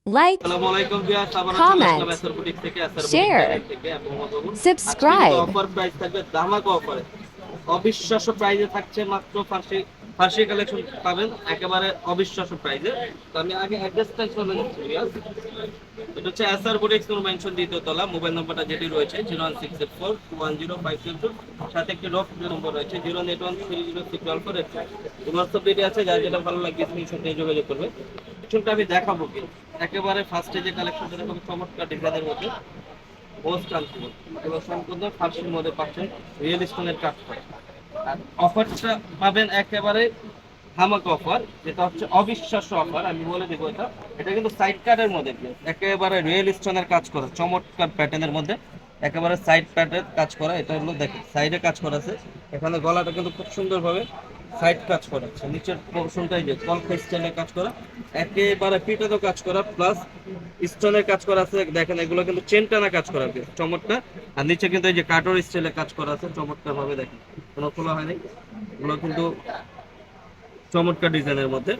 like, আসসালামু আলাইকুম viewers, আবারো চলে আসলাম comment, এসআর বুটিক থেকে, এসআর বুটিক share, চ্যানেল থেকে। আমি মোহাম্মদ বাবু। আজকে কিন্তু subscribe. অফার প্রাইস থাকবে, ধামাকা অফারে অবিশ্বাস্য প্রাইজে থাকছে। মাত্র ফার্সি ফার্সি কালেকশন পাবেন একেবারে অবিশ্বাস্য প্রাইজে। তো আমি আগে অ্যাড্রেসটা চলে যাচ্ছি ভিউয়ার্স। এটা হচ্ছে এসআর বুটিক নূর মেনশন দ্বিতীয় তলা। মোবাইল নাম্বারটা যেটি রয়েছে 01684 সাথে একটি রফ নম্বর রয়েছে 081306484। হোয়াটসঅ্যাপ ভিডিও আছে, যার যেটা ভালো লাগে স্ক্রিনশট নিয়ে যোগাযোগ করবে। কালেকশনটা আমি দেখাবো কি একেবারে ফার্স্টে যে কালেকশনটা দেখাবো চমৎকার ডিজাইনের মধ্যে পোস্ট আনসার এবং সম্পূর্ণ ফার্সির মধ্যে পাচ্ছেন রিয়েল স্টোনের কাজ করে। আর অফারটা পাবেন একেবারে ধামাকা অফার, যেটা হচ্ছে অবিশ্বাস্য অফার। আমি বলে দেবো এটা এটা কিন্তু সাইড কাটের মধ্যে একেবারে রিয়েল স্টোনের কাজ করা চমৎকার প্যাটার্নের মধ্যে একেবারে সাইড প্যাটার্ন কাজ করা। এটা হলো দেখেন সাইডে কাজ করা আছে, এখানে গলাটা কিন্তু খুব সুন্দরভাবে সাইড কাজ করা আছে, নিচের পোর্শনটাই যে কলকা স্টাইলে কাজ করা, একেবারে পিটানো কাজ করা প্লাস স্টোনের কাজ করা আছে। দেখেন এগুলো কিন্তু চেন টানা কাজ করা আছে চমৎকার। আর নিচে কিন্তু এই যে কাটর স্টাইলে কাজ করা আছে চমৎকার ভাবে, দেখেন কোনো খোলা হয়নি। এগুলো কিন্তু চমৎকার ডিজাইনের মধ্যে।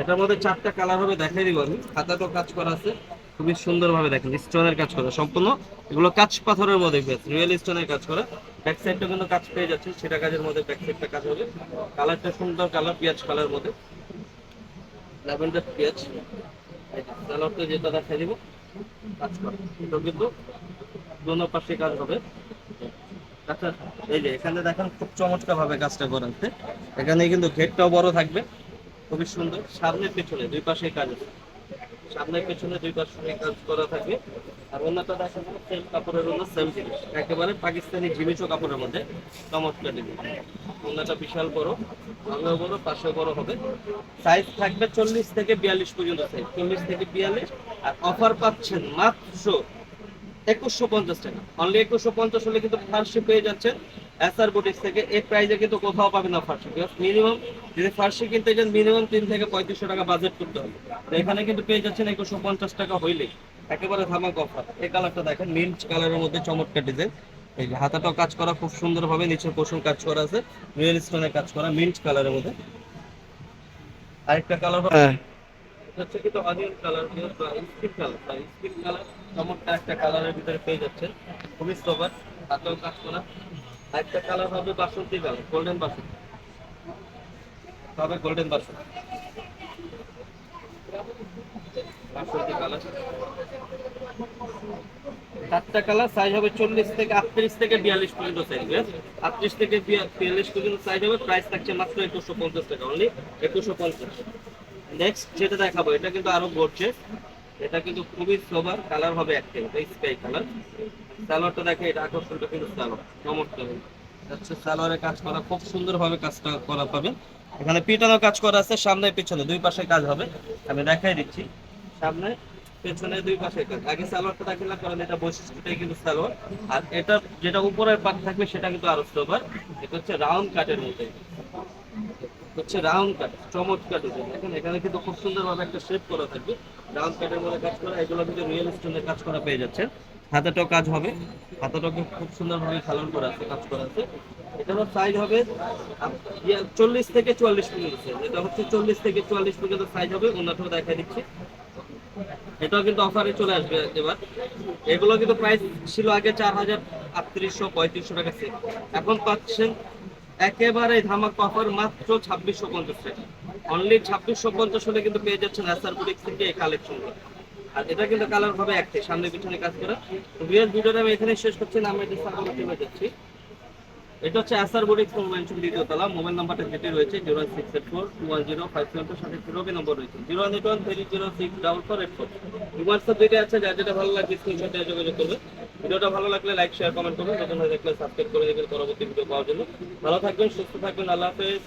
এটার মধ্যে চারটা কালার হবে, দেখাই দিব আমি। হাতাটাও কাজ করা আছে খুবই সুন্দরভাবে, দেখেন স্টোনের কাজ করা সম্পূর্ণ। এগুলো কাঁচ পাথরের মধ্যে রিয়েল স্টোনের কাজ করা। ব্যাক সাইডটা কিন্তু কাজ পেয়ে যাচ্ছে, সেটা কাজের মধ্যে ব্যাক সাইডটা কাজ হবে। কালারটা সুন্দর কালার, পেঁয়াজ কালার মধ্যে ল্যাভেন্ডার পেঁয়াজ। কালারটা যেটা দেখাই দিব কাজ করা, এটা কিন্তু দোনো পাশে কাজ হবে। আচ্ছা, এই যে এখানে দেখেন খুব চমৎকার ভাবে কাজটা করা আছে। এখানে কিন্তু ঘেরটাও বড় থাকবে, খুবই সুন্দর। সামনে পেছনে দুই পাশে কাজ আছে, সামনে পেছনে দুই পাশে কাজ করা থাকবে। আর অন্যটা দেখেন সেম কাপড়ের অন্য সেম জিনিস, একেবারে পাকিস্তানি ঝিমিচো কাপড়ের মধ্যে চমৎকার ডিজাইন। অন্যটা বিশাল বড়, আমিও বড়, পাশেও বড় হবে। সাইজ থাকবে 40 থেকে 42 পর্যন্ত, সাইজ 40 থেকে 42। আর অফার পাচ্ছেন মাত্র 2150 টাকা, অনলি 2150 হলে কিন্তু ফার্সি পেয়ে যাচ্ছেন এসআর বুটিক্স থেকে। এই প্রাইসে কিন্তু কোথাও পাবেন না ফার্সি। মিনিমাম যদি ফার্সি কিনতে চান মিনিমাম 3 থেকে 3500 টাকা বাজেট করতে হবে। তো এখানে কিন্তু পেয়ে যাচ্ছেন 2150 টাকা হইলে একেবারে ধামাকা অফার। এই কালারটা দেখেন মিন্ট কালারের মধ্যে চমৎকার ডিজাইন। এই যে হাতাটাও কাজ করা খুব সুন্দরভাবে, নিচের পোর্শন কাজ করা আছে রিয়েল স্টোনের কাজ করা মিন্ট কালারের মধ্যে। আরেকটা কালার হচ্ছে কিন্তু onion colour, skin colour, skin colour চমৎকার একটা কালারের ভিতরে পেয়ে যাচ্ছেন, খুবই সোবার, হাতেও কাজ করা। আরেকটা কালার হবে বাসন্তী কালার, গোল্ডেন বাসন্তী হবে, গোল্ডেন বাসন্তী বাসন্তী কালার। চারটা কালার, সাইজ হবে 40 থেকে 38 থেকে 42 পর্যন্ত সাইজ। 38 থেকে 42 পর্যন্ত সাইজ হবে। প্রাইস থাকছে মাত্র 2150 টাকা, অনলি 2150। নেক্সট যেটা দেখাবো এটা কিন্তু আরো গর্জিয়াস, এটা কিন্তু খুবই সোবার কালার হবে, একটা স্কাই কালার। সালোয়ারটা দেখে এটা আকর্ষণটা কিন্তু সালোয়ার চমৎকার হচ্ছে, সালোয়ারে কাজ করা খুব সুন্দরভাবে কাজটা করা পাবেন। এখানে পিটানো কাজ করা আছে, সামনে পিছনে দুই পাশে কাজ হবে। আমি দেখাই দিচ্ছি, সামনে পেছনে দুই পাশে কাজ। আগে সালোয়ারটা দেখালাম কারণ এটা বৈশিষ্ট্যটাই কিন্তু সালোয়ার। আর এটা যেটা উপরের পাট থাকবে সেটা কিন্তু আরো সোবার। এটা হচ্ছে রাউন্ড কাটের মধ্যে, হচ্ছে রাউন্ড কাট চমৎকার ডিজাইন। দেখেন এখানে কিন্তু খুব সুন্দরভাবে একটা শেপ করা থাকবে, রাউন্ড কাটের মধ্যে কাজ করা। এগুলো কিন্তু রিয়েল স্টোনের কাজ করা পেয়ে যাচ্ছেন। হাতাটাও কাজ হবে, হাতাটাও খুব সুন্দরভাবে কালার করা আছে, কাজ করা আছে। এটারও সাইজ হবে 40 থেকে 44 পর্যন্ত সাইজ। এটা হচ্ছে 40 থেকে 44 পর্যন্ত সাইজ হবে। অন্যটাও দেখা দিচ্ছি, এটাও কিন্তু অফারে চলে আসবে এবার। এগুলো কিন্তু প্রাইস ছিল আগে 4300 3500 টাকা সেট, এখন পাচ্ছেন একেবারে ধামাকা অফার মাত্র 2650 টাকা। অনলি 2650 হলে কিন্তু পেয়ে যাচ্ছেন এসআর বুটিক্স থেকে এই কালেকশনগুলো। আর এটা কিন্তু কালার হবে একটাই, সামনে পিছনে কাজ করা। তো ভিডিওটা আমি এখানে শেষ করছি না, আমি এটা সার্ভারে চলে যাচ্ছি। এটা হচ্ছে এসআর বুটিক্স মেনশন দ্বিতীয় তলা। মোবাইল নাম্বারটা যেটি রয়েছে 068421057 সাথে রবি নম্বর রয়েছে 08130064484। হোয়াটসঅ্যাপ যেটা আছে, যার যেটা ভালো লাগবে স্ক্রিনশটে যোগাযোগ করবে। ভিডিওটা ভালো লাগলে লাইক শেয়ার কমেন্ট করবেন, নতুন হয়ে দেখলে সাবস্ক্রাইব করে দেবেন পরবর্তী ভিডিও পাওয়ার জন্য। ভালো থাকবেন, সুস্থ থাকবেন, আল্লাহ হাফেজ।